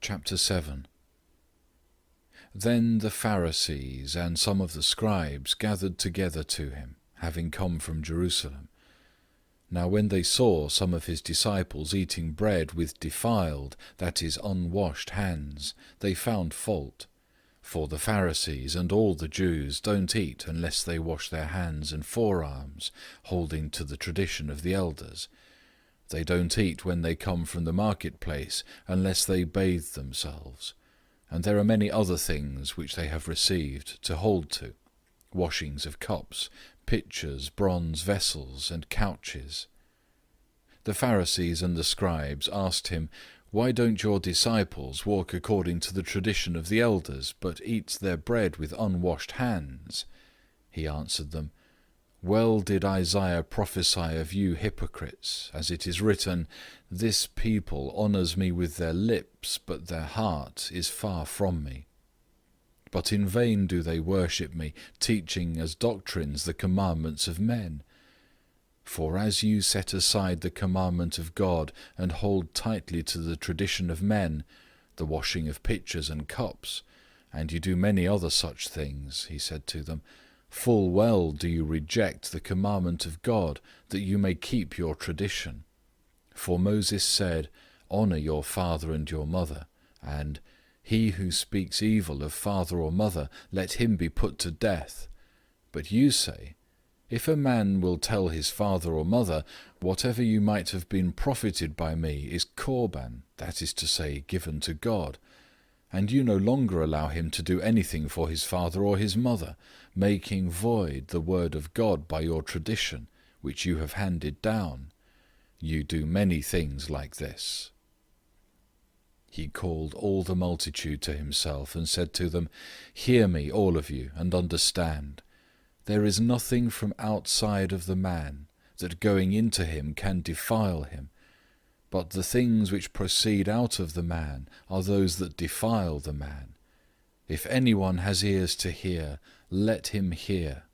Chapter 7. Then the Pharisees and some of the scribes gathered together to him, having come from Jerusalem. Now when they saw some of his disciples eating bread with defiled, that is, unwashed hands, they found fault. For the Pharisees and all the Jews don't eat unless they wash their hands and forearms, holding to the tradition of the elders. They don't eat when they come from the marketplace unless they bathe themselves. And there are many other things which they have received to hold to, washings of cups, pitchers, bronze vessels, and couches. The Pharisees and the scribes asked him, "Why don't your disciples walk according to the tradition of the elders, but eat their bread with unwashed hands?" He answered them, "Well did Isaiah prophesy of you hypocrites, as it is written, 'This people honors me with their lips, but their heart is far from me. But in vain do they worship me, teaching as doctrines the commandments of men. For as you set aside the commandment of God and hold tightly to the tradition of men, the washing of pitchers and cups, and you do many other such things," he said to them, "full well do you reject the commandment of God, that you may keep your tradition. For Moses said, 'Honor your father and your mother,' and 'He who speaks evil of father or mother, let him be put to death.' But you say, 'If a man will tell his father or mother, whatever you might have been profited by me is korban, that is to say, given to God,' and you no longer allow him to do anything for his father or his mother, making void the word of God by your tradition, which you have handed down. You do many things like this." He called all the multitude to himself and said to them, "Hear me, all of you, and understand. There is nothing from outside of the man that going into him can defile him, but the things which proceed out of the man are those that defile the man. If anyone has ears to hear, let him hear."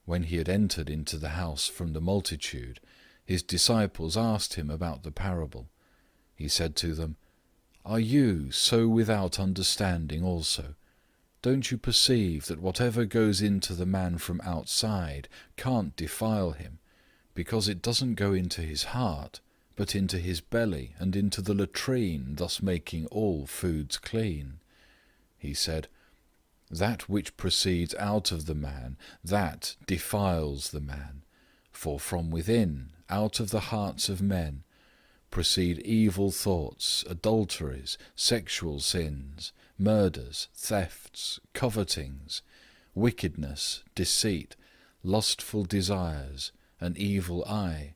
When he had entered into the house from the multitude, his disciples asked him about the parable. He said to them, "Are you so without understanding also? Don't you perceive that whatever goes into the man from outside can't defile him, because it doesn't go into his heart, but into his belly and into the latrine, thus making all foods clean?" He said, "That which proceeds out of the man, that defiles the man. For from within, out of the hearts of men, proceed evil thoughts, adulteries, sexual sins, murders, thefts, covetings, wickedness, deceit, lustful desires, an evil eye,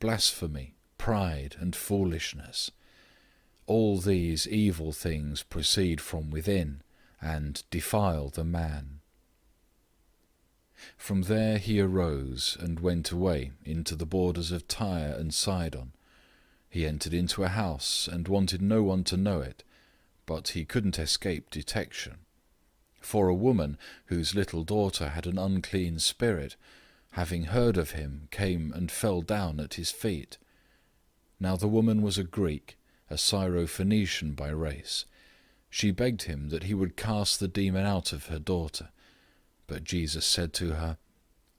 blasphemy, pride, and foolishness. All these evil things proceed from within, and defile the man." From there he arose and went away into the borders of Tyre and Sidon. He entered into a house and wanted no one to know it, but he couldn't escape detection. For a woman whose little daughter had an unclean spirit, having heard of him, came and fell down at his feet. Now the woman was a Greek, a Syrophoenician by race. She begged him that he would cast the demon out of her daughter. But Jesus said to her,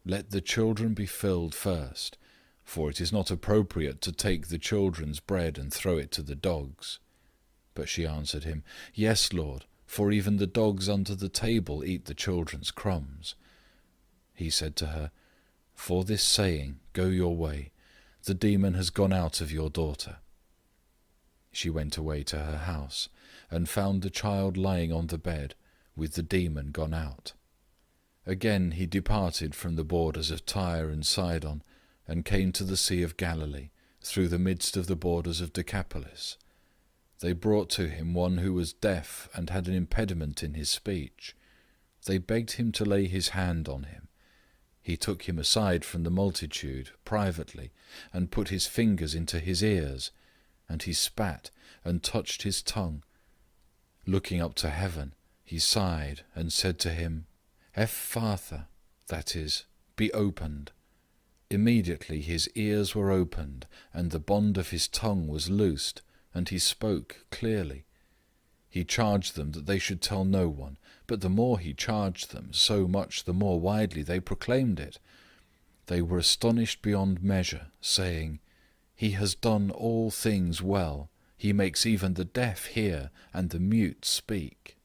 "Let the children be filled first, for it is not appropriate to take the children's bread and throw it to the dogs." But she answered him, "Yes, Lord, for even the dogs under the table eat the children's crumbs." He said to her, "For this saying, go your way. The demon has gone out of your daughter." She went away to her house, and found the child lying on the bed, with the demon gone out. Again he departed from the borders of Tyre and Sidon, and came to the Sea of Galilee, through the midst of the borders of Decapolis. They brought to him one who was deaf and had an impediment in his speech. They begged him to lay his hand on him. He took him aside from the multitude, privately, and put his fingers into his ears, and he spat and touched his tongue. Looking up to heaven, he sighed and said to him, "Ephphatha," that is, "be opened." Immediately his ears were opened, and the bond of his tongue was loosed, and he spoke clearly. He charged them that they should tell no one, but the more he charged them, so much the more widely they proclaimed it. They were astonished beyond measure, saying, "He has done all things well. He makes even the deaf hear and the mute speak."